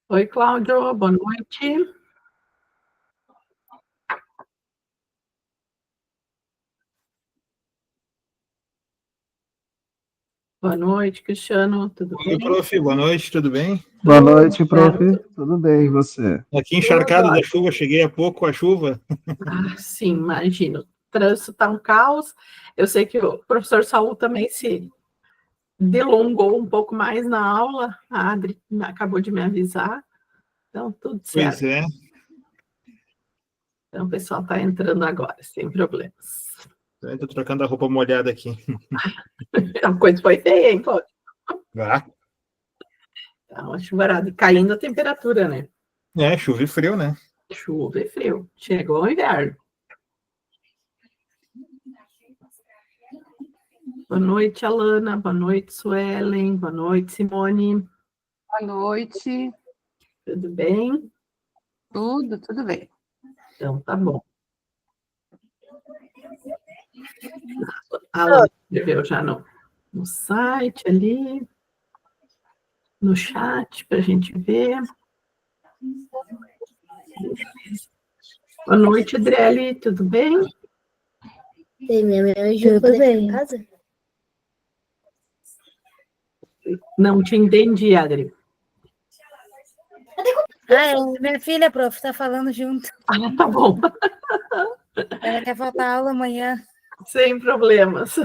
Oi, Cláudio, boa noite. Boa noite, Cristiano, tudo bem? Oi, prof, boa noite, tudo bem? Boa noite, prof. Tudo bem, e você? Aqui encharcado da chuva, cheguei há pouco com a chuva. Sim, imagino. O trânsito está um caos. Eu sei que o professor Saul também se delongou um pouco mais na aula. A Adri acabou de me avisar. Então, tudo certo. Pois é. Então, o pessoal está entrando agora, sem problemas. Estou trocando a roupa molhada aqui. A coisa foi feia, hein, Cláudio? Ah. Tá uma chuvarada. E caindo a temperatura, né? É, chuva e frio, né? Chuva e frio. Chegou o inverno. Boa noite, Alana. Boa noite, Suelen. Boa noite, Simone. Boa noite. Tudo bem? Tudo bem. Então, tá bom. A Alana escreveu já no site ali, no chat, para a gente ver. Boa noite, Adriele. Tudo bem? Sim, minha mãe ajuda tudo bem. Casa? Não te entendi, Adri. Minha filha, prof, está falando junto. Ah, tá bom. Ela quer faltar aula amanhã. Sem problemas.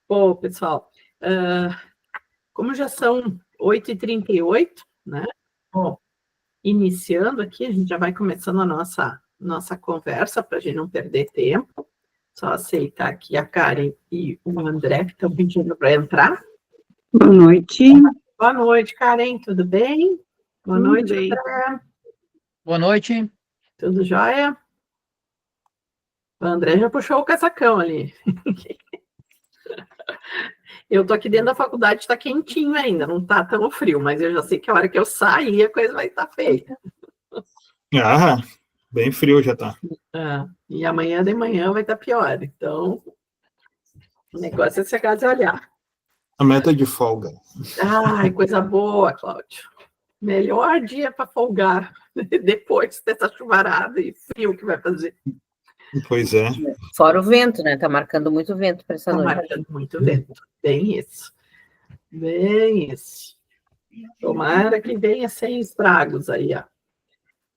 Bom, pessoal, como já são 8h38, né? Bom, iniciando aqui, a gente já vai começando a nossa conversa, para a gente não perder tempo. Só aceitar aqui a Karen e o André, que estão pedindo para entrar. Boa noite. Boa noite, Karen, tudo bem? Boa Tudo noite, bem. André. Boa noite. Tudo jóia? O André já puxou o casacão ali. Eu tô aqui dentro da faculdade, está quentinho ainda, não tá tão frio, mas eu já sei que a hora que eu sair, a coisa vai estar feia. Ah, bem frio já tá. E amanhã de manhã vai estar pior. Então, o negócio é se agasalhar. A meta de folga. Ai, coisa boa, Cláudio. Melhor dia para folgar depois dessa chuvarada e frio que vai fazer. Pois é. Fora o vento, né? Tá marcando muito vento para essa noite. Tá marcando muito vento. Bem isso. Bem isso. Tomara que venha sem estragos aí, ó.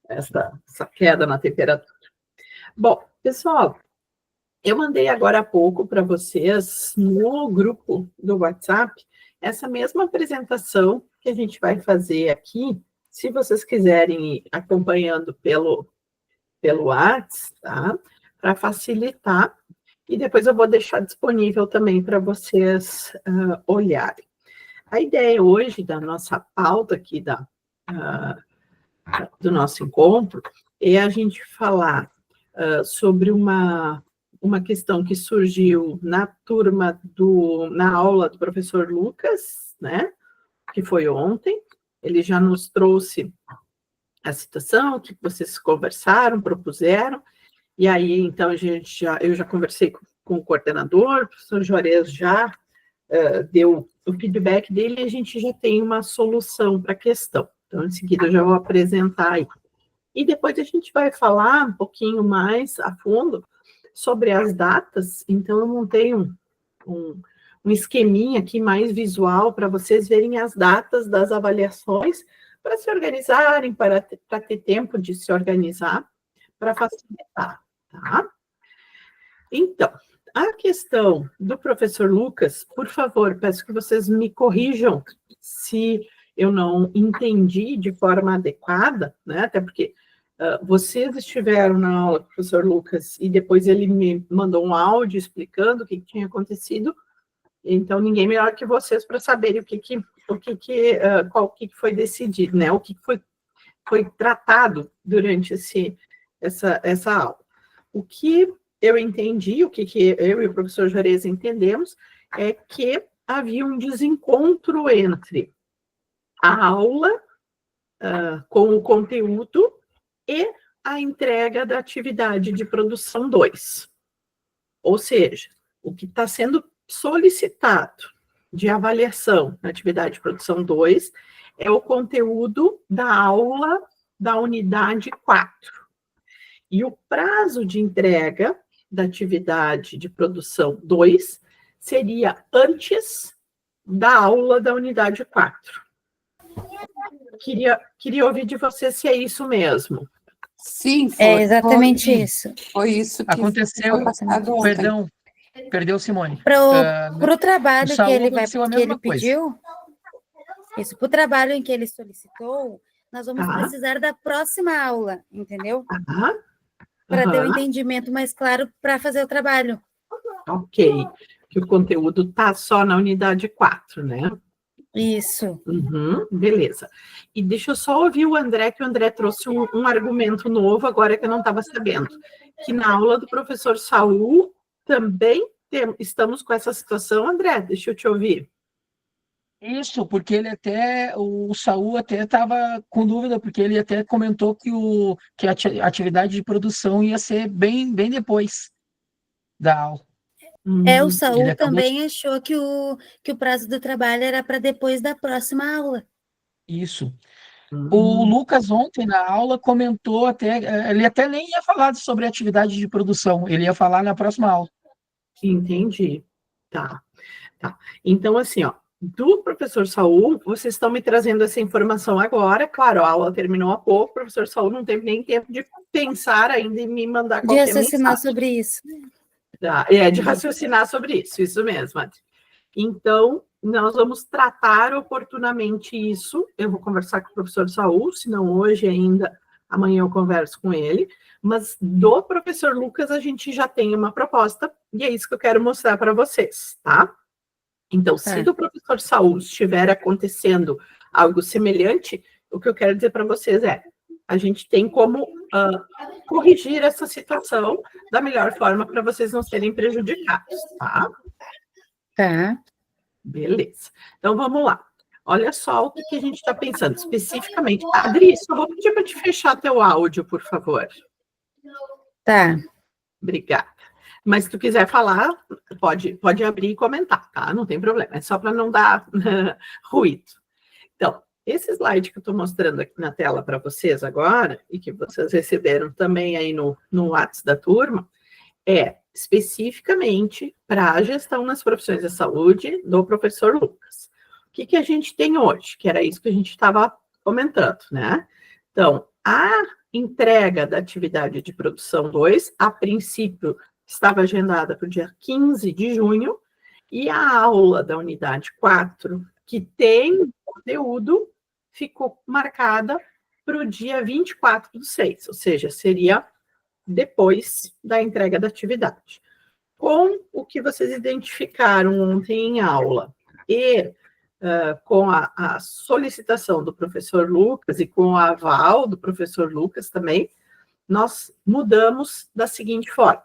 Essa queda na temperatura. Bom, pessoal, eu mandei agora há pouco para vocês no grupo do WhatsApp essa mesma apresentação que a gente vai fazer aqui. Se vocês quiserem ir acompanhando pelo WhatsApp, tá? Para facilitar. E depois eu vou deixar disponível também para vocês olharem. A ideia hoje da nossa pauta aqui do nosso encontro é a gente falar sobre uma questão que surgiu na turma na aula do professor Lucas, né? Que foi ontem. Ele já nos trouxe a situação que vocês conversaram, propuseram, e aí, então, eu já conversei com o coordenador, o professor Juarez já deu o feedback dele, e a gente já tem uma solução para a questão. Então, em seguida, eu já vou apresentar aí. E depois a gente vai falar um pouquinho mais a fundo sobre as datas. Então, eu montei um esqueminha aqui mais visual para vocês verem as datas das avaliações, para se organizarem, para ter tempo de se organizar, para facilitar, tá? Então, a questão do professor Lucas, por favor, peço que vocês me corrijam se eu não entendi de forma adequada, né? Até porque vocês estiveram na aula com o professor Lucas e depois ele me mandou um áudio explicando o que tinha acontecido, então ninguém melhor que vocês para saberem qual que foi decidido, né? O que foi tratado durante essa aula. O que eu entendi, o que eu e o professor Juarez entendemos, é que havia um desencontro entre a aula com o conteúdo e a entrega da atividade de produção 2. Ou seja, o que está sendo solicitado de avaliação na atividade de produção 2 é o conteúdo da aula da unidade 4. E o prazo de entrega da atividade de produção 2 seria antes da aula da unidade 4. Queria ouvir de você se é isso mesmo. Sim, foi. É exatamente Foi. isso. Foi isso que Aconteceu, foi passado ontem. perdeu, Simone. Pro trabalho o que Saul ele aconteceu a mesma coisa. pediu, isso, pro trabalho em que ele solicitou, nós vamos Tá. precisar da próxima aula, entendeu? Tá? Para ter um Aham. entendimento mais claro para fazer o trabalho. Ok. Que o conteúdo está só na unidade 4, né? Isso. Uhum, beleza. E deixa eu só ouvir o André, que o André trouxe um argumento novo, agora que eu não estava sabendo. Que na aula do professor Saul também estamos com essa situação, André, deixa eu te ouvir. Isso, porque o Saul até estava com dúvida, porque ele até comentou que a atividade de produção ia ser bem depois da aula. O Ele Saul acabou também achou que o prazo do trabalho era para depois da próxima aula. Isso. O Lucas ontem na aula comentou ele até nem ia falar sobre atividade de produção, ele ia falar na próxima aula. Entendi. Tá. Então, assim, ó, do professor Saul, vocês estão me trazendo essa informação agora. Claro, a aula terminou há pouco, o professor Saul não teve nem tempo de pensar ainda em me mandar De qualquer raciocinar mensagem. sobre isso. Tá, de raciocinar sobre isso mesmo, Adri. Então, nós vamos tratar oportunamente isso. Eu vou conversar com o professor Saul, se não hoje ainda, amanhã eu converso com ele. Mas do professor Lucas, a gente já tem uma proposta, e é isso que eu quero mostrar para vocês, tá? Então, se do professor Saul estiver acontecendo algo semelhante, o que eu quero dizer para vocês é, a gente tem como corrigir essa situação da melhor forma para vocês não serem prejudicados, tá? Tá. Beleza. Então, vamos lá. Olha só o que a gente está pensando especificamente. Adri, só vou pedir para te fechar teu áudio, por favor. Tá. Obrigada. Mas se tu quiser falar, pode abrir e comentar, tá? Não tem problema. É só para não dar ruído. Então, esse slide que eu estou mostrando aqui na tela para vocês agora, e que vocês receberam também aí no WhatsApp da turma, é especificamente para a gestão nas profissões da saúde do professor Lucas. O que a gente tem hoje? Que era isso que a gente estava comentando, né? Então, a entrega da atividade de produção 2, a princípio, estava agendada para o dia 15 de junho, e a aula da unidade 4, que tem conteúdo, ficou marcada para o dia 24/6, ou seja, seria depois da entrega da atividade. Com o que vocês identificaram ontem em aula e com a solicitação do professor Lucas e com o aval do professor Lucas também, nós mudamos da seguinte forma.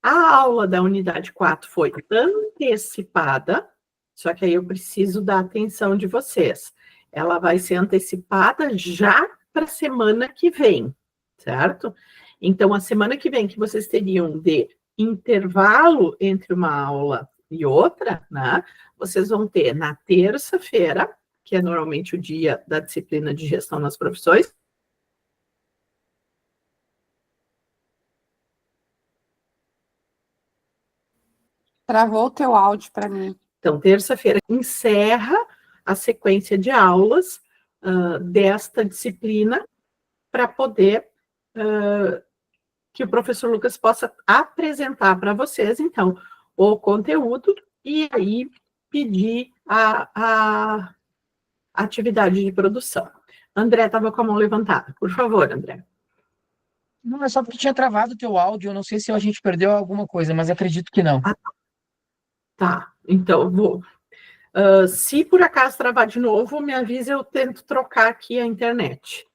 A aula da unidade 4 foi antecipada, só que aí eu preciso da atenção de vocês. Ela vai ser antecipada já para a semana que vem, certo? Então, a semana que vem que vocês teriam de intervalo entre uma aula e outra, né? Vocês vão ter na terça-feira, que é normalmente o dia da disciplina de gestão nas profissões. Travou o teu áudio para mim. Então, terça-feira encerra a sequência de aulas desta disciplina para poder que o professor Lucas possa apresentar para vocês, então, o conteúdo e aí pedir a atividade de produção. André estava com a mão levantada. Por favor, André. Não, é só porque tinha travado o teu áudio. Eu não sei se a gente perdeu alguma coisa, mas acredito que não. Tá, então eu vou. Se por acaso travar de novo, me avisa, eu tento trocar aqui a internet.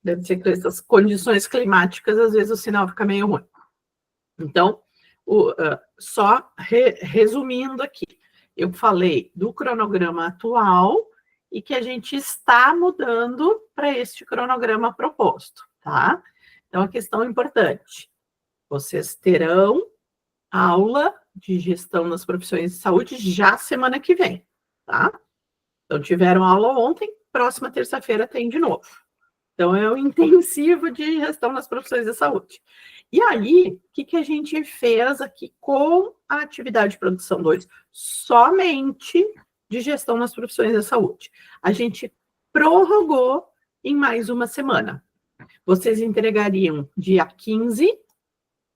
Deve ser que essas condições climáticas, às vezes o sinal fica meio ruim. Então, só resumindo aqui, eu falei do cronograma atual e que a gente está mudando para este cronograma proposto. tá? Então, a questão importante, vocês terão aula de gestão nas profissões de saúde já semana que vem, tá? Então, tiveram aula ontem, próxima terça-feira tem de novo. Então, é o intensivo de gestão nas profissões de saúde. E aí, o que a gente fez aqui com a atividade de produção 2? Somente de gestão nas profissões da saúde. A gente prorrogou em mais uma semana. Vocês entregariam dia 15,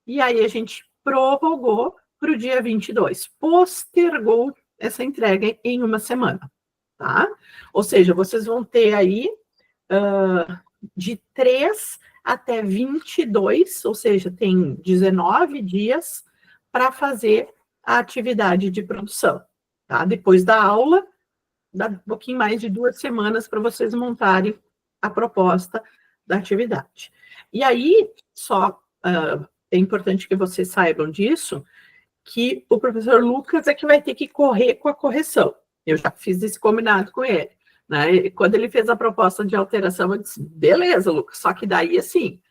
e aí a gente prorrogou para o dia 22. Postergou essa entrega em uma semana, tá? Ou seja, vocês vão ter aí de 3 até 22, ou seja, tem 19 dias para fazer a atividade de produção, tá? Depois da aula, dá um pouquinho mais de 2 semanas para vocês montarem a proposta da atividade. E aí, é importante que vocês saibam disso, que o professor Lucas é que vai ter que correr com a correção. Eu já fiz esse combinado com ele, né? E quando ele fez a proposta de alteração, eu disse, beleza, Lucas, só que daí, assim,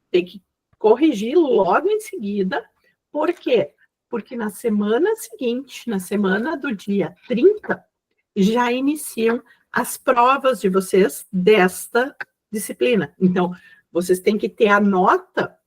tem que corrigir logo em seguida. Por quê? Porque na semana seguinte, na semana do dia 30, já iniciam as provas de vocês desta disciplina. Então, vocês têm que ter a nota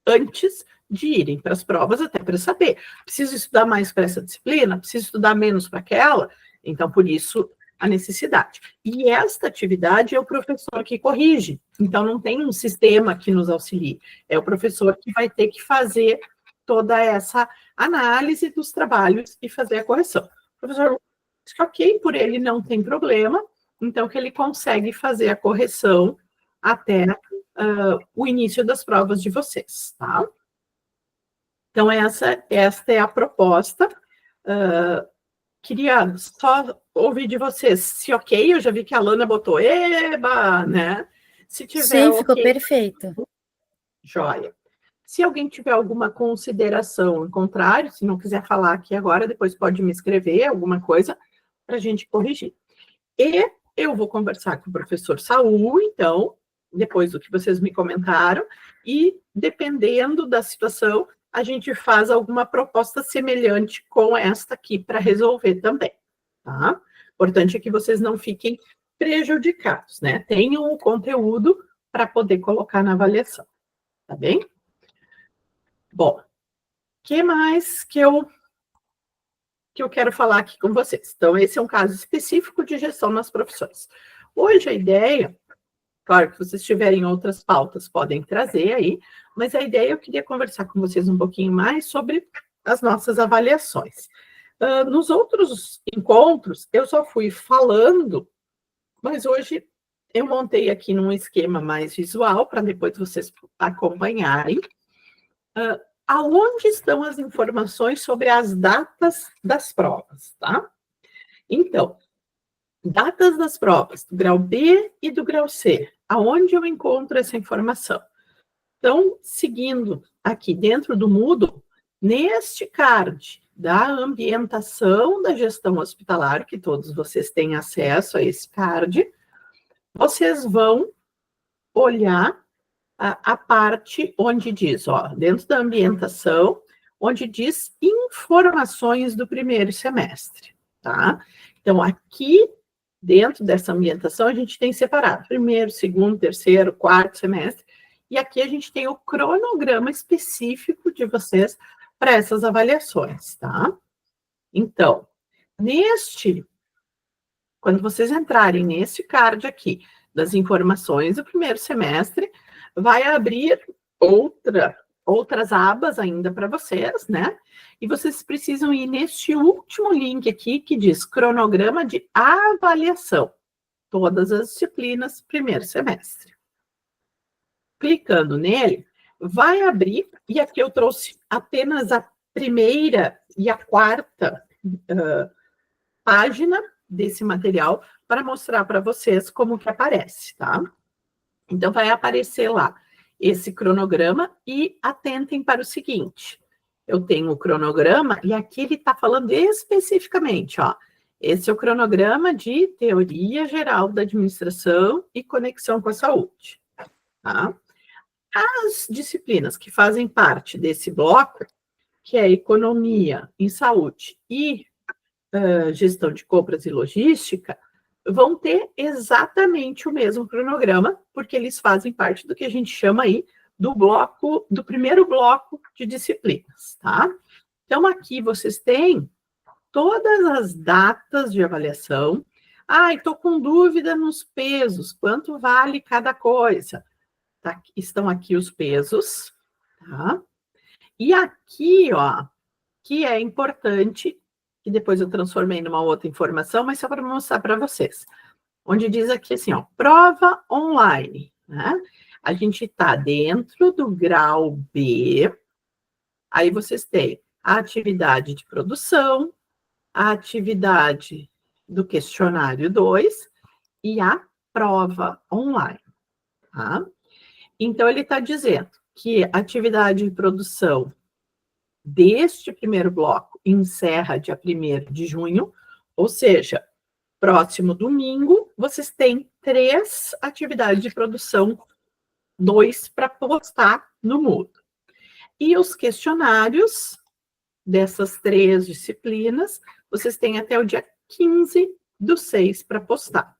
antes de irem para as provas, até para saber, preciso estudar mais para essa disciplina, preciso estudar menos para aquela, então, por isso, a necessidade. E esta atividade é o professor que corrige, então não tem um sistema que nos auxilie, é o professor que vai ter que fazer toda essa análise dos trabalhos e fazer a correção. O professor diz que ok, por ele não tem problema, então que ele consegue fazer a correção até o início das provas de vocês, tá? Então, esta é a proposta. Queria só ouvir de vocês, se ok, eu já vi que a Lana botou, eba, né? Se tiver Sim, ficou ok, perfeito. joia. Se alguém tiver alguma consideração ao contrário, se não quiser falar aqui agora, depois pode me escrever alguma coisa para a gente corrigir. E eu vou conversar com o professor Saul, então, depois do que vocês me comentaram, e dependendo da situação, a gente faz alguma proposta semelhante com esta aqui para resolver também, tá? Importante é que vocês não fiquem prejudicados, né? Tenham o conteúdo para poder colocar na avaliação, tá bem? Bom, o que mais que eu quero falar aqui com vocês? Então, esse é um caso específico de gestão nas profissões. Hoje, a ideia, claro que vocês tiverem outras pautas, podem trazer aí, mas a ideia, eu queria conversar com vocês um pouquinho mais sobre as nossas avaliações. Nos outros encontros, eu só fui falando, mas hoje eu montei aqui num esquema mais visual, para depois vocês acompanharem. Aonde estão as informações sobre as datas das provas, tá? Então, datas das provas do grau B e do grau C. Aonde eu encontro essa informação? Então, seguindo aqui dentro do Moodle, neste card da ambientação da gestão hospitalar, que todos vocês têm acesso a esse card, vocês vão olhar a parte onde diz, ó, dentro da ambientação, onde diz informações do primeiro semestre, tá? Então, aqui, dentro dessa ambientação, a gente tem separado primeiro, segundo, terceiro, quarto semestre, e aqui a gente tem o cronograma específico de vocês para essas avaliações, tá? Então, quando vocês entrarem nesse card aqui, das informações do primeiro semestre, vai abrir outras abas ainda para vocês, né? E vocês precisam ir neste último link aqui, que diz cronograma de avaliação. Todas as disciplinas, primeiro semestre. Clicando nele, vai abrir, e aqui eu trouxe apenas a primeira e a quarta página desse material para mostrar para vocês como que aparece, tá? Então, vai aparecer lá esse cronograma e atentem para o seguinte, eu tenho o cronograma e aqui ele está falando especificamente, ó, esse é o cronograma de teoria geral da administração e conexão com a saúde, tá? As disciplinas que fazem parte desse bloco, que é economia em saúde e gestão de compras e logística, vão ter exatamente o mesmo cronograma, porque eles fazem parte do que a gente chama aí do primeiro bloco de disciplinas, tá? Então, aqui vocês têm todas as datas de avaliação. Estou com dúvida nos pesos, quanto vale cada coisa? Tá, estão aqui os pesos, tá? E aqui, ó, que é importante, que depois eu transformei numa outra informação, mas só para mostrar para vocês. Onde diz aqui assim, ó, prova online, né? A gente está dentro do grau B, aí vocês têm a atividade de produção, a atividade do questionário 2 e a prova online, tá? Então, ele está dizendo que a atividade de produção deste primeiro bloco encerra dia 1º de junho, ou seja, próximo domingo, vocês têm 3 atividades de produção, 2 para postar no Moodle. E os questionários dessas 3 disciplinas, vocês têm até o dia 15/6 para postar.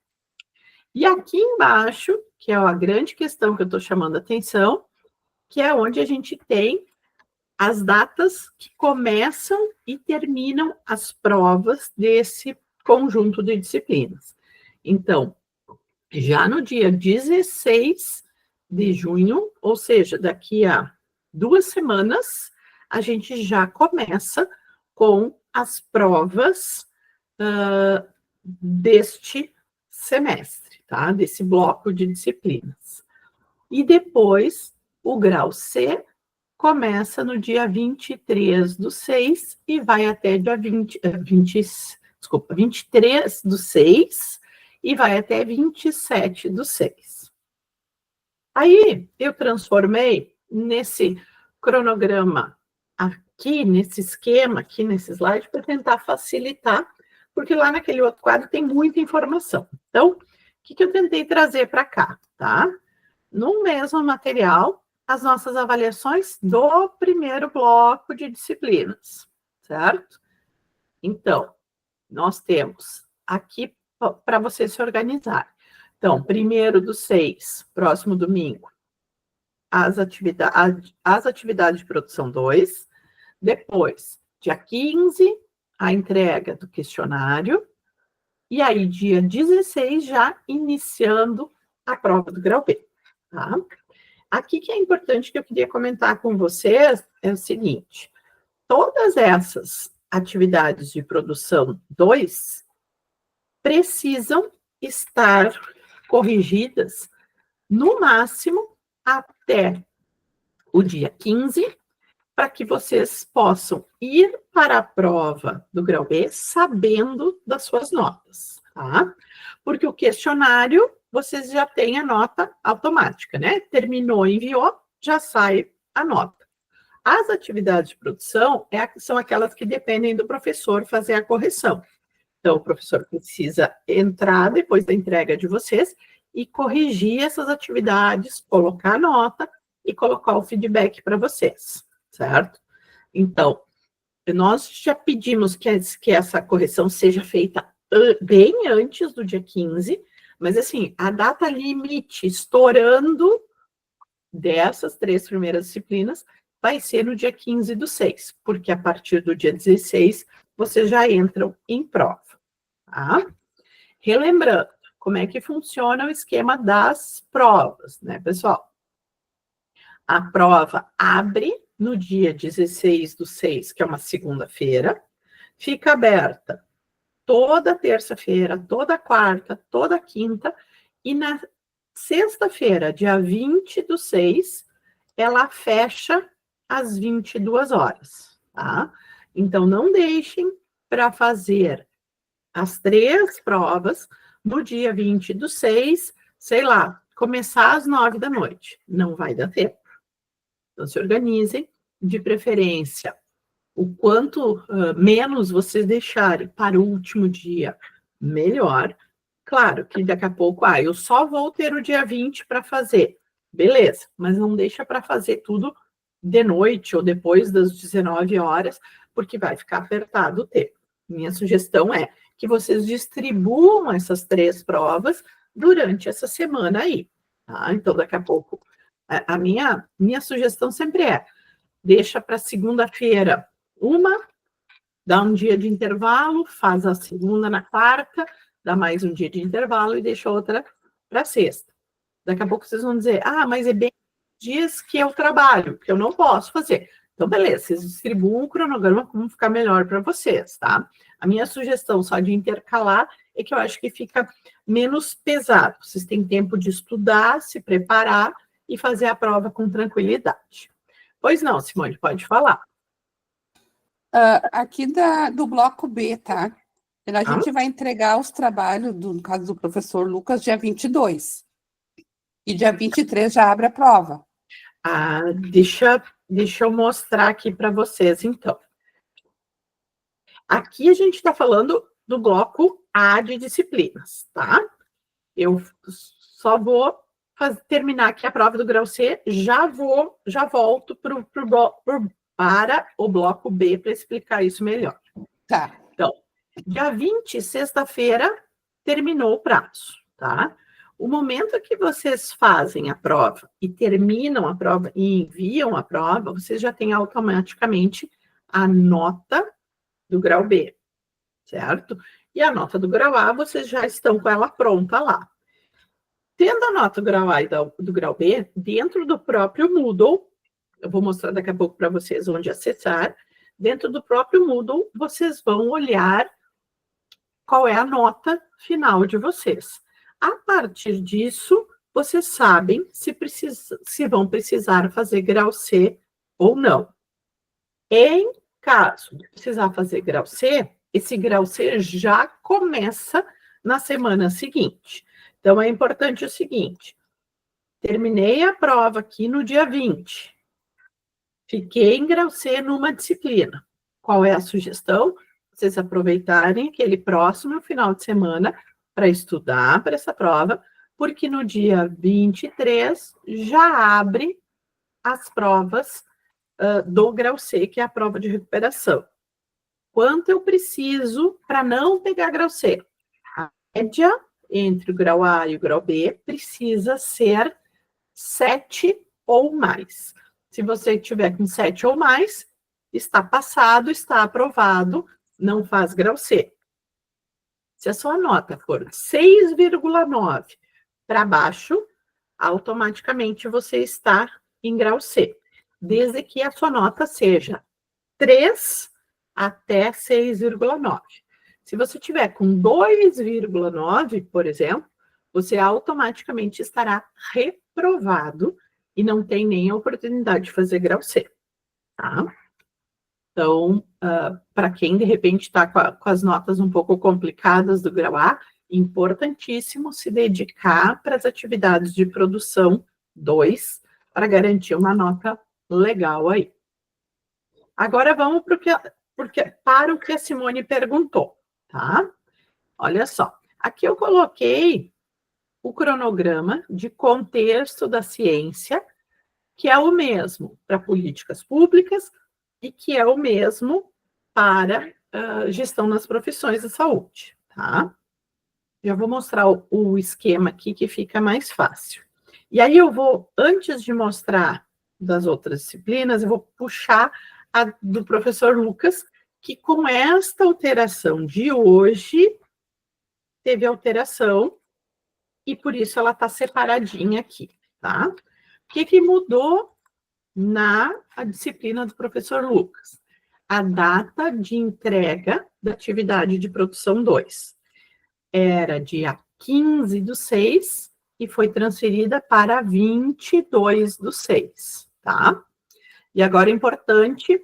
E aqui embaixo, que é a grande questão que eu estou chamando a atenção, que é onde a gente tem as datas que começam e terminam as provas desse conjunto de disciplinas. Então, já no dia 16 de junho, ou seja, daqui a 2 semanas, a gente já começa com as provas deste semestre, tá? Desse bloco de disciplinas. E depois, o grau C começa no dia 23/6 e vai até dia 23/6 e vai até 27/6. Aí, eu transformei nesse cronograma aqui, nesse esquema, aqui nesse slide, para tentar facilitar, porque lá naquele outro quadro tem muita informação. Então, o que eu tentei trazer para cá, tá? No mesmo material, as nossas avaliações do primeiro bloco de disciplinas, certo? Então, nós temos aqui para você se organizar. Então, 1/6, próximo domingo, as atividades de produção 2. Depois, dia 15, a entrega do questionário. E aí, dia 16, já iniciando a prova do grau B, tá? Aqui que é importante que eu queria comentar com vocês é o seguinte: todas essas atividades de produção 2 precisam estar corrigidas no máximo até o dia 15, para que vocês possam ir para a prova do grau B sabendo das suas notas, tá? Porque o questionário, vocês já têm a nota automática, né? Terminou, enviou, já sai a nota. As atividades de produção são aquelas que dependem do professor fazer a correção. Então, o professor precisa entrar depois da entrega de vocês e corrigir essas atividades, colocar a nota e colocar o feedback para vocês, certo? Então, nós já pedimos que essa correção seja feita bem antes do dia 15, mas assim, a data limite estourando dessas 3 primeiras disciplinas vai ser no dia 15/6, porque a partir do dia 16 vocês já entram em prova, tá? Relembrando, como é que funciona o esquema das provas, né, pessoal? A prova abre no dia 16/6, que é uma segunda-feira, fica aberta toda terça-feira, toda quarta, toda quinta, e na sexta-feira, dia 20/6, ela fecha às 22 horas, tá? Então, não deixem para fazer as 3 provas no dia 20/6, sei lá, começar às 9 da noite. Não vai dar tempo. Então, se organizem, de preferência, o quanto menos vocês deixarem para o último dia, melhor. Claro que daqui a pouco, eu só vou ter o dia 20 para fazer. beleza, mas não deixa para fazer tudo de noite ou depois das 19 horas, porque vai ficar apertado o tempo. Minha sugestão é que vocês distribuam essas 3 provas durante essa semana aí, tá? Então, daqui a pouco, a minha sugestão sempre é, deixa para segunda-feira uma, dá um dia de intervalo, faz a segunda na quarta, dá mais um dia de intervalo e deixa outra para sexta. Daqui a pouco vocês vão dizer, mas é bem dias que eu trabalho, que eu não posso fazer. Então, beleza, vocês distribuam o cronograma como ficar melhor para vocês, tá? A minha sugestão só de intercalar é que eu acho que fica menos pesado. Vocês têm tempo de estudar, se preparar e fazer a prova com tranquilidade. Pois não, Simone, pode falar. Aqui do bloco B, tá? A gente vai entregar os trabalhos, no caso do professor Lucas, dia 22. E dia 23 já abre a prova. Deixa eu mostrar aqui para vocês, então. Aqui a gente está falando do bloco A de disciplinas, tá? Eu só vou terminar aqui a prova do grau C, já volto para o bloco B para explicar isso melhor. Tá. Então, dia 20, sexta-feira, terminou o prazo, tá? O momento que vocês fazem a prova e terminam a prova e enviam a prova, vocês já têm automaticamente a nota do grau B, certo? E a nota do grau A, vocês já estão com ela pronta lá. Tendo a nota do grau A e do grau B, dentro do próprio Moodle, eu vou mostrar daqui a pouco para vocês onde acessar, dentro do próprio Moodle, vocês vão olhar qual é a nota final de vocês. A partir disso, vocês sabem se vão precisar fazer grau C ou não. Em caso de precisar fazer grau C, esse grau C já começa na semana seguinte. Então, é importante o seguinte, terminei a prova aqui no dia 20, fiquei em grau C numa disciplina. Qual é a sugestão? Vocês aproveitarem aquele próximo final de semana para estudar para essa prova, porque no dia 23 já abre as provas do grau C, que é a prova de recuperação. Quanto eu preciso para não pegar grau C? A média entre o grau A e o grau B precisa ser 7 ou mais. Se você tiver com 7 ou mais, está passado, está aprovado, não faz grau C. Se a sua nota for 6,9 para baixo, automaticamente você está em grau C, desde que a sua nota seja 3 até 6,9. Se você tiver com 2,9, por exemplo, você automaticamente estará reprovado e não tem nem a oportunidade de fazer grau C, tá? Então, para quem, de repente, está com as notas um pouco complicadas do grau A, importantíssimo se dedicar para as atividades de produção 2, para garantir uma nota legal aí. Agora, vamos para o que a Simone perguntou, tá? Olha só, aqui eu coloquei o cronograma de contexto da ciência, que é o mesmo para políticas públicas, e que é o mesmo para gestão nas profissões de saúde, tá? Já vou mostrar o esquema aqui que fica mais fácil. E aí eu vou, antes de mostrar das outras disciplinas, eu vou puxar a do professor Lucas, que com esta alteração de hoje, teve alteração, e por isso ela está separadinha aqui, tá? O que mudou na disciplina do professor Lucas? A data de entrega da atividade de produção 2 era dia 15/6 e foi transferida para 22/6, tá? E agora é importante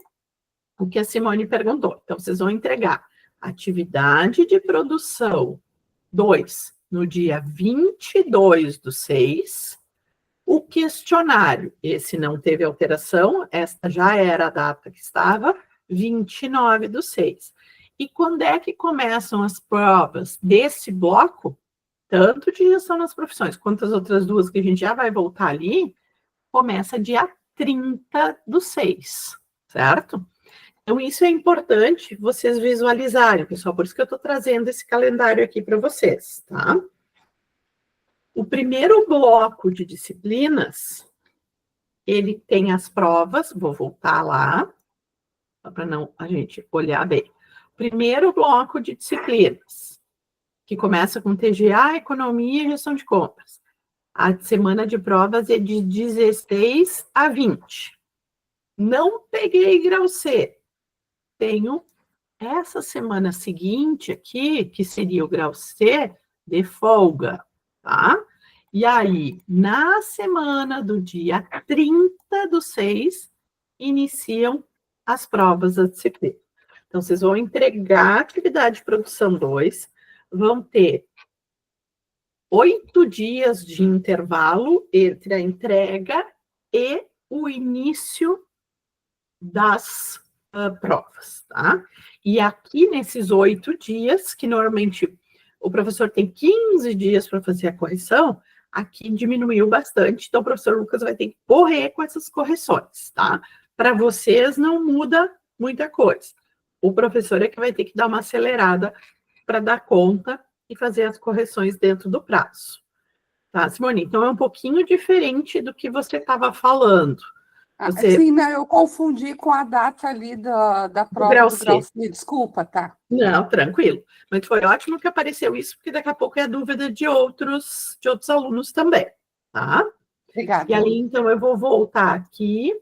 o que a Simone perguntou. Então, vocês vão entregar atividade de produção 2 no dia 22/6, o questionário, esse não teve alteração, esta já era a data que estava, 29/6. E quando é que começam as provas desse bloco? tanto de gestão nas profissões, quanto as outras duas que a gente já vai voltar ali, começa dia 30/6, certo? Então, isso é importante vocês visualizarem, pessoal, por isso que eu estou trazendo esse calendário aqui para vocês, tá? O primeiro bloco de disciplinas, ele tem as provas, vou voltar lá, só para não a gente olhar bem. Primeiro bloco de disciplinas, que começa com TGA, Economia e Gestão de Compras. A semana de provas é de 16 a 20. Não peguei grau C. Tenho essa semana seguinte aqui, que seria o grau C, de folga, tá? E aí, na semana do dia 30/6, iniciam as provas da disciplina. Então, vocês vão entregar a atividade de produção 2, vão ter 8 dias de intervalo entre a entrega e o início das provas, tá? E aqui, nesses 8 dias, que normalmente o professor tem 15 dias para fazer a correção, aqui diminuiu bastante, então o professor Lucas vai ter que correr com essas correções, tá? Para vocês não muda muita coisa. O professor é que vai ter que dar uma acelerada para dar conta e fazer as correções dentro do prazo. Tá, Simone? Então é um pouquinho diferente do que você estava falando. Você... Sim, não, eu confundi com a data ali da prova grau do grau C. C. Desculpa, tá? Não, tranquilo. Mas foi ótimo que apareceu isso, porque daqui a pouco é a dúvida de outros alunos também, tá? Obrigada. E aí, então, eu vou voltar aqui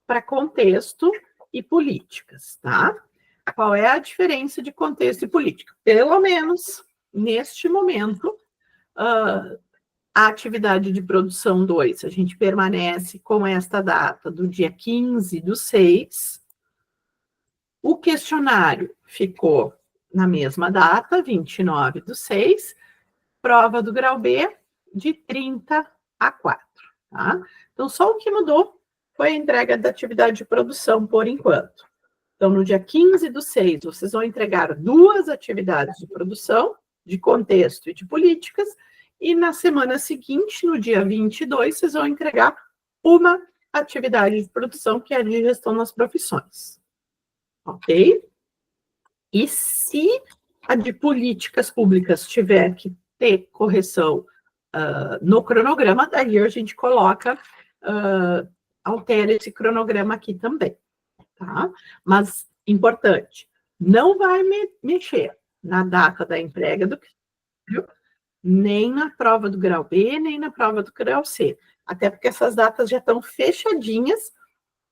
para contexto e políticas, tá? Qual é a diferença de contexto e política? Pelo menos, neste momento, a atividade de produção 2, a gente permanece com esta data do dia 15/6. O questionário ficou na mesma data, 29/6. Prova do grau B, de 30/4. Tá? Então, só o que mudou foi a entrega da atividade de produção, por enquanto. Então, no dia 15/6, vocês vão entregar 2 atividades de produção, de contexto e de políticas, e na semana seguinte, no dia 22, vocês vão entregar uma atividade de produção, que é de gestão nas profissões. Ok? E se a de políticas públicas tiver que ter correção no cronograma, daí a gente coloca, altera esse cronograma aqui também, tá? Mas, importante, não vai mexer na data da entrega do critério, nem na prova do grau B, nem na prova do grau C, até porque essas datas já estão fechadinhas,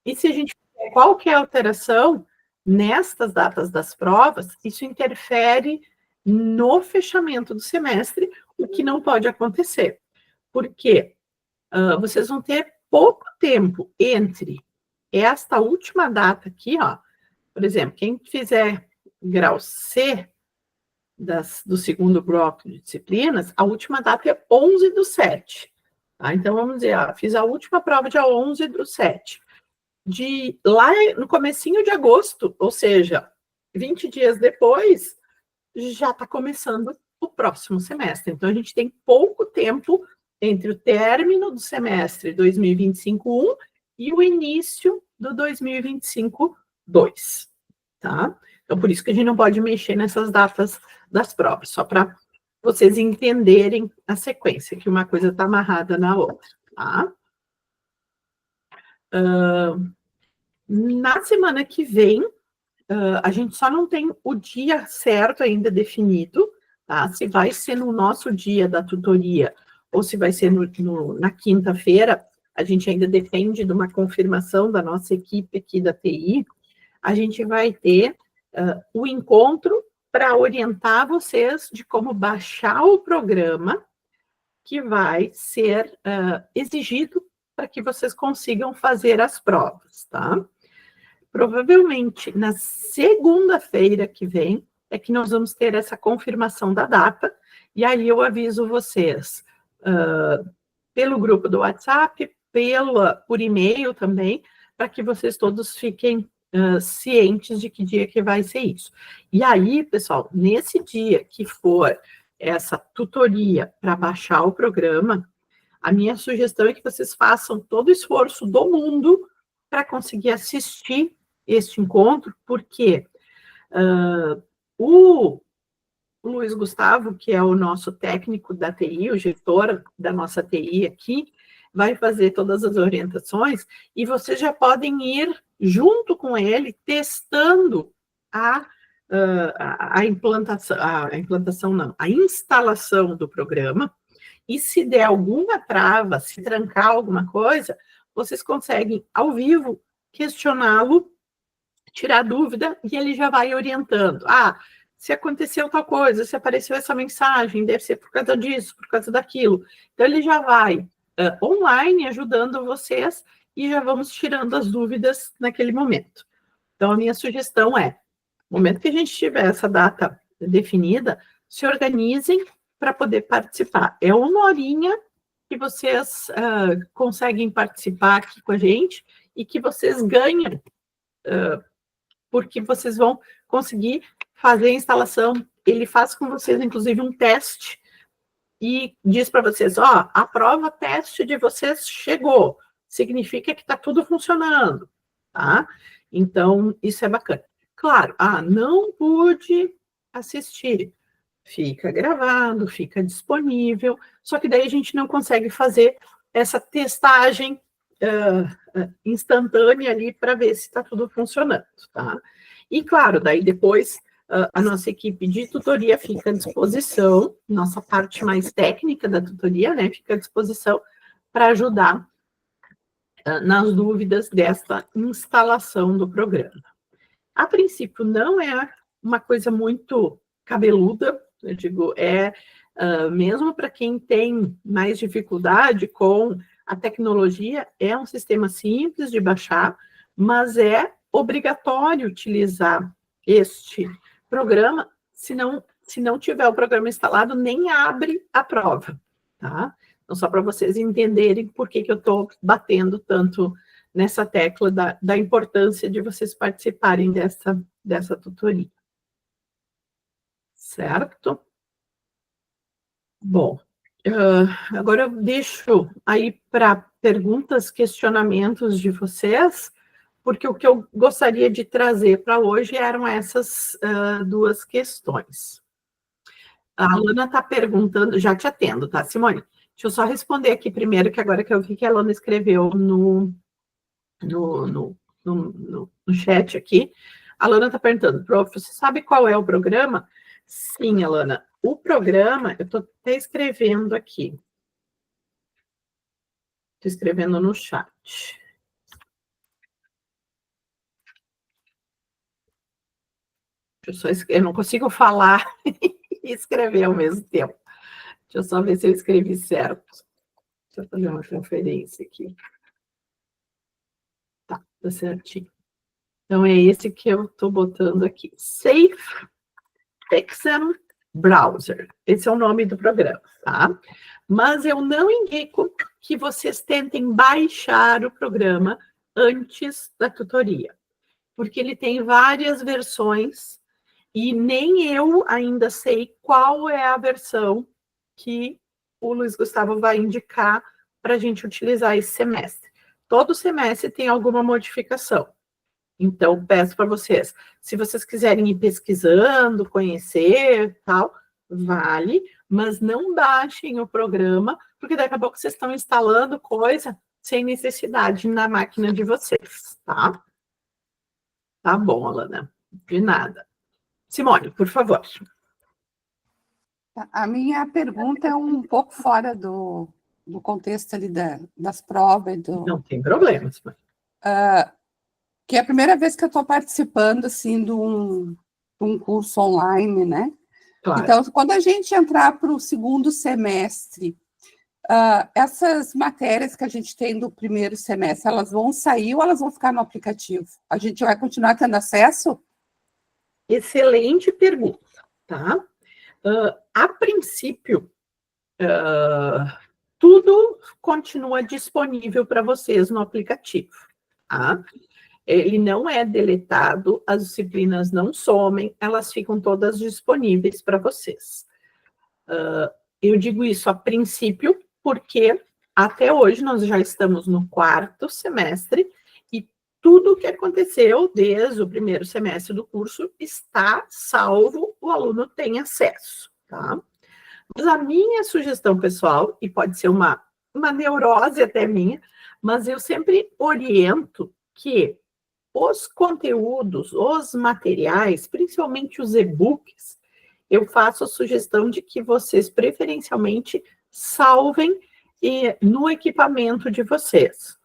e se a gente fizer qualquer alteração nestas datas das provas, isso interfere no fechamento do semestre, o que não pode acontecer, porque vocês vão ter pouco tempo entre esta última data aqui, ó, por exemplo, quem fizer grau C do segundo bloco de disciplinas, a última data é 11/7, tá? Então, vamos dizer, fiz a última prova dia 11/7. De lá no comecinho de agosto, ou seja, 20 dias depois, já está começando o próximo semestre. Então, a gente tem pouco tempo entre o término do semestre 2025-1 e o início do 2025-2, tá? Então, por isso que a gente não pode mexer nessas datas das provas, só para vocês entenderem a sequência, que uma coisa está amarrada na outra, tá? Na semana que vem, a gente só não tem o dia certo ainda definido, tá? Se vai ser no nosso dia da tutoria ou se vai ser na quinta-feira, a gente ainda depende de uma confirmação da nossa equipe aqui da TI. A gente vai ter o encontro para orientar vocês de como baixar o programa que vai ser exigido para que vocês consigam fazer as provas, tá? Provavelmente, na segunda-feira que vem, é que nós vamos ter essa confirmação da data, e aí eu aviso vocês pelo grupo do WhatsApp, por e-mail também, para que vocês todos fiquem cientes de que dia que vai ser isso. E aí, pessoal, nesse dia que for essa tutoria para baixar o programa, a minha sugestão é que vocês façam todo o esforço do mundo para conseguir assistir este encontro, porque o Luiz Gustavo, que é o nosso técnico da TI, o gestor da nossa TI aqui, vai fazer todas as orientações e vocês já podem ir junto com ele testando a instalação do programa, e se der alguma trava, se trancar alguma coisa, vocês conseguem, ao vivo, questioná-lo, tirar dúvida, e ele já vai orientando. Se aconteceu tal coisa, se apareceu essa mensagem, deve ser por causa disso, por causa daquilo. Então, ele já vai online ajudando vocês e já vamos tirando as dúvidas naquele momento. Então, a minha sugestão é, no momento que a gente tiver essa data definida, se organizem para poder participar. É 1 horinha que vocês conseguem participar aqui com a gente e que vocês ganham, porque vocês vão conseguir fazer a instalação. Ele faz com vocês, inclusive, um teste e diz para vocês, a prova teste de vocês chegou, significa que está tudo funcionando, tá? Então, isso é bacana. Claro, não pude assistir, fica gravado, fica disponível, só que daí a gente não consegue fazer essa testagem instantânea ali para ver se está tudo funcionando, tá? E claro, daí depois a nossa equipe de tutoria fica à disposição, nossa parte mais técnica da tutoria, né, fica à disposição para ajudar nas dúvidas desta instalação do programa. A princípio, não é uma coisa muito cabeluda, eu digo, mesmo para quem tem mais dificuldade com a tecnologia, é um sistema simples de baixar, mas é obrigatório utilizar este programa, se não tiver o programa instalado, nem abre a prova, tá? Então, só para vocês entenderem por que eu estou batendo tanto nessa tecla da importância de vocês participarem dessa tutoria. Certo? Bom, agora eu deixo aí para perguntas, questionamentos de vocês, porque o que eu gostaria de trazer para hoje eram essas 2 questões. A Alana está perguntando, já te atendo, tá, Simone? Deixa eu só responder aqui primeiro, que agora que eu vi que a Alana escreveu no chat aqui. A Alana está perguntando, prof, você sabe qual é o programa? Sim, Alana. O programa, eu estou até escrevendo aqui. Estou escrevendo no chat. Eu não consigo falar e escrever ao mesmo tempo. Deixa eu só ver se eu escrevi certo. Deixa eu fazer uma conferência aqui. Tá certinho. Então, é esse que eu estou botando aqui. Safe Exam Browser. Esse é o nome do programa, tá? Mas eu não indico que vocês tentem baixar o programa antes da tutoria, porque ele tem várias versões e nem eu ainda sei qual é a versão que o Luiz Gustavo vai indicar para a gente utilizar esse semestre. Todo semestre tem alguma modificação. Então, peço para vocês, se vocês quiserem ir pesquisando, conhecer, tal, vale, mas não baixem o programa, porque daqui a pouco vocês estão instalando coisa sem necessidade na máquina de vocês, tá? Tá bom, Alana. De nada. Simone, por favor. A minha pergunta é um pouco fora do contexto ali das provas. Não tem problema, Simone. Que é a primeira vez que eu estou participando, assim, de um curso online, né? Claro. Então, quando a gente entrar para o segundo semestre, essas matérias que a gente tem do primeiro semestre, elas vão sair ou elas vão ficar no aplicativo? A gente vai continuar tendo acesso? Excelente pergunta, tá? A princípio, tudo continua disponível para vocês no aplicativo, tá? Ele não é deletado, as disciplinas não somem, elas ficam todas disponíveis para vocês. Eu digo isso a princípio porque até hoje nós já estamos no 4º semestre e tudo o que aconteceu desde o 1º semestre do curso está salvo, o aluno tem acesso, tá? Mas a minha sugestão pessoal, e pode ser uma neurose até minha, mas eu sempre oriento que os conteúdos, os materiais, principalmente os e-books, eu faço a sugestão de que vocês preferencialmente salvem no equipamento de vocês.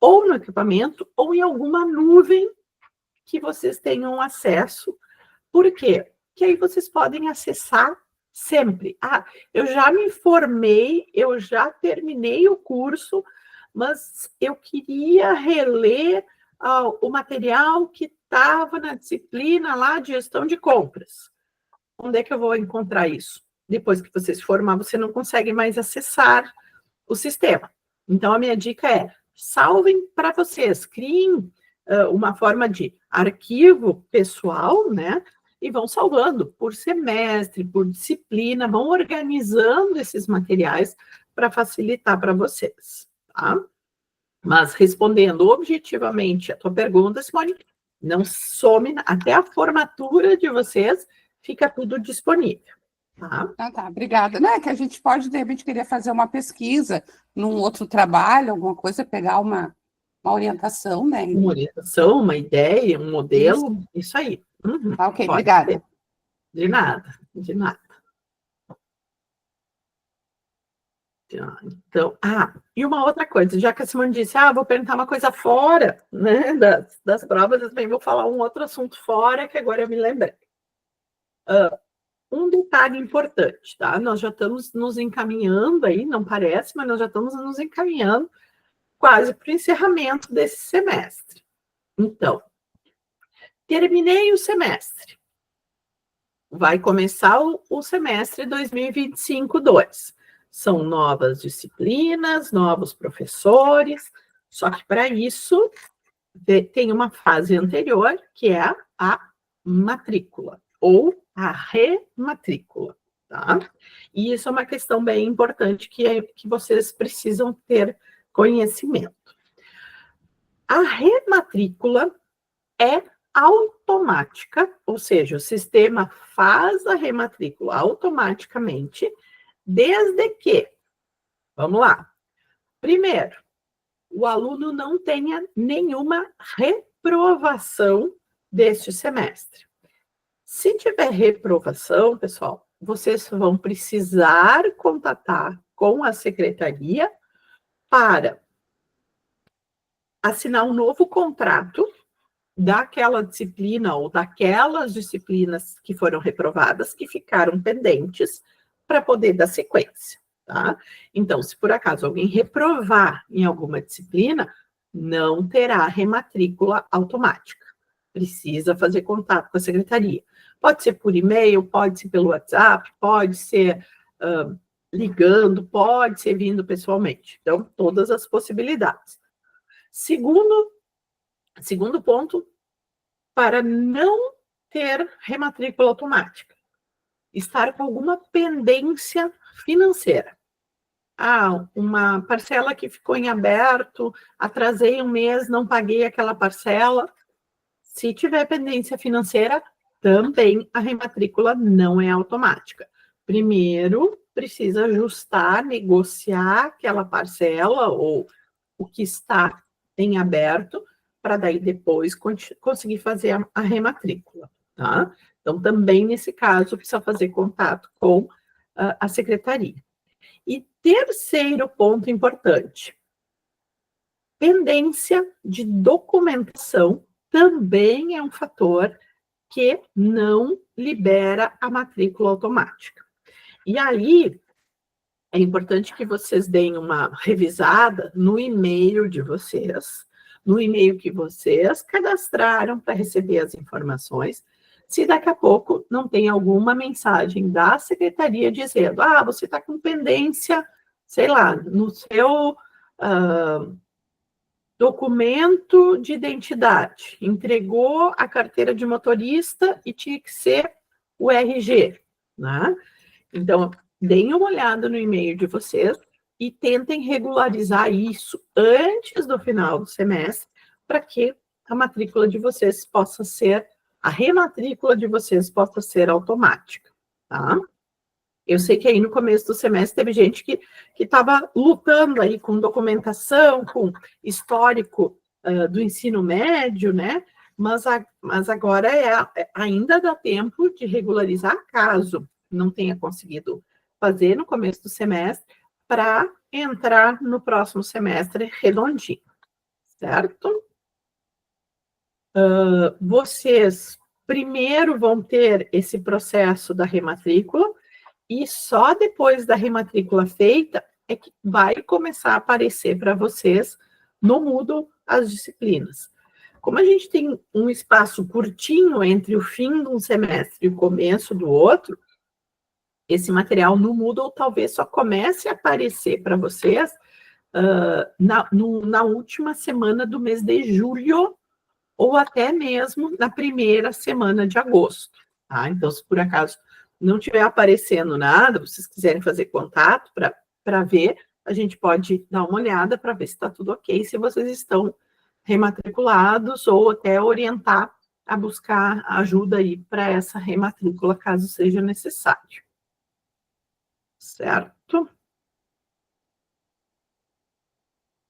Ou no equipamento, ou em alguma nuvem que vocês tenham acesso. Por quê? Porque aí vocês podem acessar sempre. Eu já me formei, eu já terminei o curso, mas eu queria reler o material que estava na disciplina lá de gestão de compras. Onde é que eu vou encontrar isso? Depois que você se formar, você não consegue mais acessar o sistema. Então, a minha dica é, salvem para vocês, criem uma forma de arquivo pessoal, né? E vão salvando por semestre, por disciplina, vão organizando esses materiais para facilitar para vocês, tá? Mas respondendo objetivamente a tua pergunta, Simone, não some, até a formatura de vocês fica tudo disponível, tá? Tá, obrigada. Não, é que a gente pode, de repente, querer fazer uma pesquisa num outro trabalho, alguma coisa, pegar uma orientação, né? Uma orientação, uma ideia, um modelo, isso aí. Uhum, Tá, ok, pode obrigada. ser. De nada, de nada. Então, e uma outra coisa, já que a Simone disse, vou perguntar uma coisa fora, né, das provas, eu também vou falar um outro assunto fora, que agora eu me lembrei. Um detalhe importante, tá? Nós já estamos nos encaminhando aí, não parece, mas nós já estamos nos encaminhando quase para o encerramento desse semestre. Então, terminei o semestre. Vai começar o semestre 2025-2. São novas disciplinas, novos professores, só que para isso tem uma fase anterior, que é a matrícula, ou a rematrícula, tá? E isso é uma questão bem importante que vocês precisam ter conhecimento. A rematrícula é automática, ou seja, o sistema faz a rematrícula automaticamente, desde que, vamos lá, primeiro, o aluno não tenha nenhuma reprovação deste semestre. Se tiver reprovação, pessoal, vocês vão precisar contatar com a secretaria para assinar um novo contrato daquela disciplina ou daquelas disciplinas que foram reprovadas, que ficaram pendentes, para poder dar sequência, tá? Então, se por acaso alguém reprovar em alguma disciplina, não terá rematrícula automática. Precisa fazer contato com a secretaria. Pode ser por e-mail, pode ser pelo WhatsApp, pode ser ligando, pode ser vindo pessoalmente. Então, todas as possibilidades. Segundo ponto, para não ter rematrícula automática, estar com alguma pendência financeira. Uma parcela que ficou em aberto, atrasei um mês, não paguei aquela parcela. Se tiver pendência financeira, também a rematrícula não é automática. Primeiro, precisa ajustar, negociar aquela parcela ou o que está em aberto, para daí depois conseguir fazer a rematrícula, tá? Então, também nesse caso, precisa fazer contato com a secretaria. E terceiro ponto importante, pendência de documentação também é um fator que não libera a matrícula automática. E aí, é importante que vocês deem uma revisada no e-mail de vocês, no e-mail que vocês cadastraram para receber as informações, se daqui a pouco não tem alguma mensagem da secretaria dizendo, você está com pendência, sei lá, no seu documento de identidade, entregou a carteira de motorista e tinha que ser o RG, né? Então, deem uma olhada no e-mail de vocês e tentem regularizar isso antes do final do semestre, para que a matrícula de vocês possa ser, a rematrícula de vocês possa ser automática, tá? Eu sei que aí no começo do semestre teve gente que estava lutando aí com documentação, com histórico do ensino médio, né? Mas agora ainda dá tempo de regularizar, caso não tenha conseguido fazer no começo do semestre, para entrar no próximo semestre redondinho, certo? Vocês primeiro vão ter esse processo da rematrícula, e só depois da rematrícula feita é que vai começar a aparecer para vocês no Moodle as disciplinas. Como a gente tem um espaço curtinho entre o fim de um semestre e o começo do outro, esse material no Moodle talvez só comece a aparecer para vocês na última semana do mês de julho, ou até mesmo na primeira semana de agosto, tá? Então, se por acaso não estiver aparecendo nada, vocês quiserem fazer contato para ver, a gente pode dar uma olhada para ver se está tudo ok, se vocês estão rematriculados, ou até orientar a buscar ajuda aí para essa rematrícula, caso seja necessário. Certo?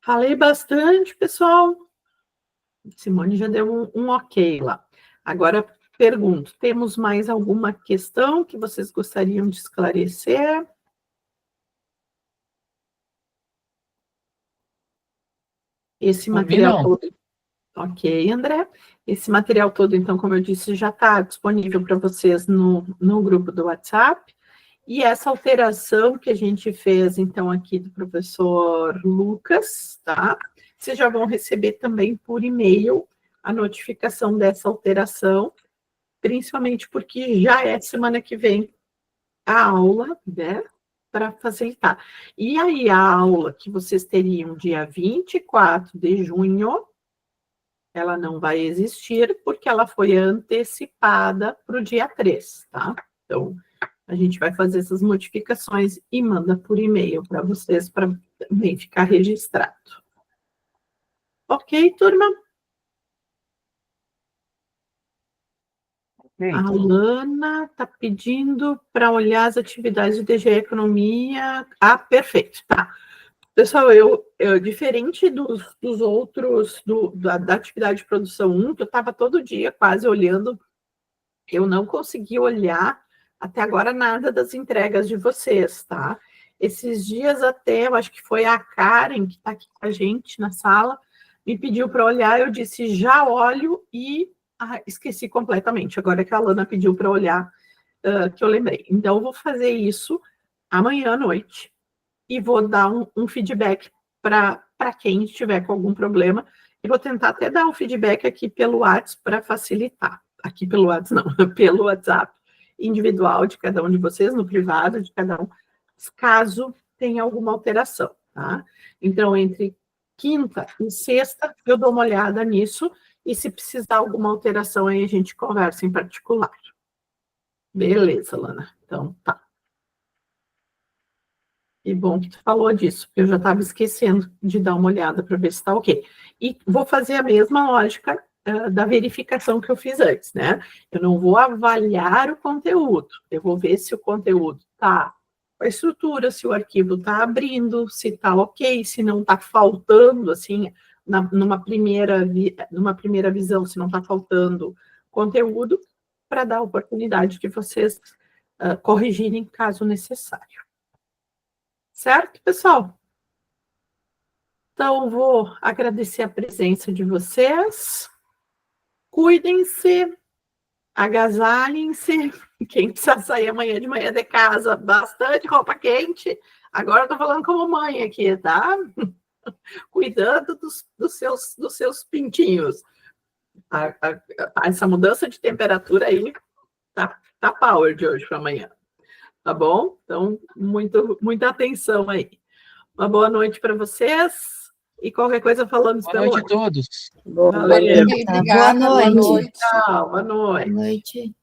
Falei bastante, pessoal. Simone já deu um ok lá. Agora, pergunto, temos mais alguma questão que vocês gostariam de esclarecer? Esse material todo... Ok, André. Esse material todo, então, como eu disse, já está disponível para vocês no grupo do WhatsApp. E essa alteração que a gente fez, então, aqui do professor Lucas, tá? Vocês já vão receber também por e-mail a notificação dessa alteração, principalmente porque já é semana que vem a aula, né, para facilitar. E aí, a aula que vocês teriam dia 24 de junho, ela não vai existir, porque ela foi antecipada para o dia 3, tá? Então, a gente vai fazer essas modificações e manda por e-mail para vocês, para também ficar registrado. Ok, turma? Okay. A Lana está pedindo para olhar as atividades de DG Economia. Ah, perfeito, tá. Pessoal, eu diferente dos outros, da atividade de produção 1, que eu estava todo dia quase olhando, eu não consegui olhar até agora nada das entregas de vocês, tá? Esses dias até, eu acho que foi a Karen, que está aqui com a gente na sala, me pediu para olhar, eu disse, já olho, e esqueci completamente. Agora que a Lana pediu para olhar, que eu lembrei. Então, eu vou fazer isso amanhã à noite, e vou dar um feedback para quem estiver com algum problema, e vou tentar até dar um feedback aqui pelo WhatsApp para facilitar. Aqui pelo WhatsApp, não, pelo WhatsApp individual de cada um de vocês, no privado de cada um, caso tenha alguma alteração, tá? Então, entre quinta e sexta, eu dou uma olhada nisso, e se precisar alguma alteração, aí a gente conversa em particular. Beleza, Lana. Então, tá. E bom que tu falou disso, porque eu já estava esquecendo de dar uma olhada para ver se está ok. E vou fazer a mesma lógica da verificação que eu fiz antes, né? Eu não vou avaliar o conteúdo, eu vou ver se o conteúdo está com a estrutura, se o arquivo está abrindo, se está ok, se não está faltando, assim, numa primeira visão, se não está faltando conteúdo, para dar a oportunidade de vocês corrigirem caso necessário. Certo, pessoal? Então, vou agradecer a presença de vocês. Cuidem-se, agasalhem-se. Quem precisa sair amanhã de manhã de casa, bastante roupa quente. Agora eu estou falando como mãe aqui, tá? Cuidando dos seus pintinhos. Essa mudança de temperatura aí tá power de hoje para amanhã. Tá bom? Então, muita atenção aí. Uma boa noite para vocês. E qualquer coisa falamos pelo WhatsApp. Boa noite a todos. Boa Obrigada, boa noite. Tchau, boa noite. Boa noite.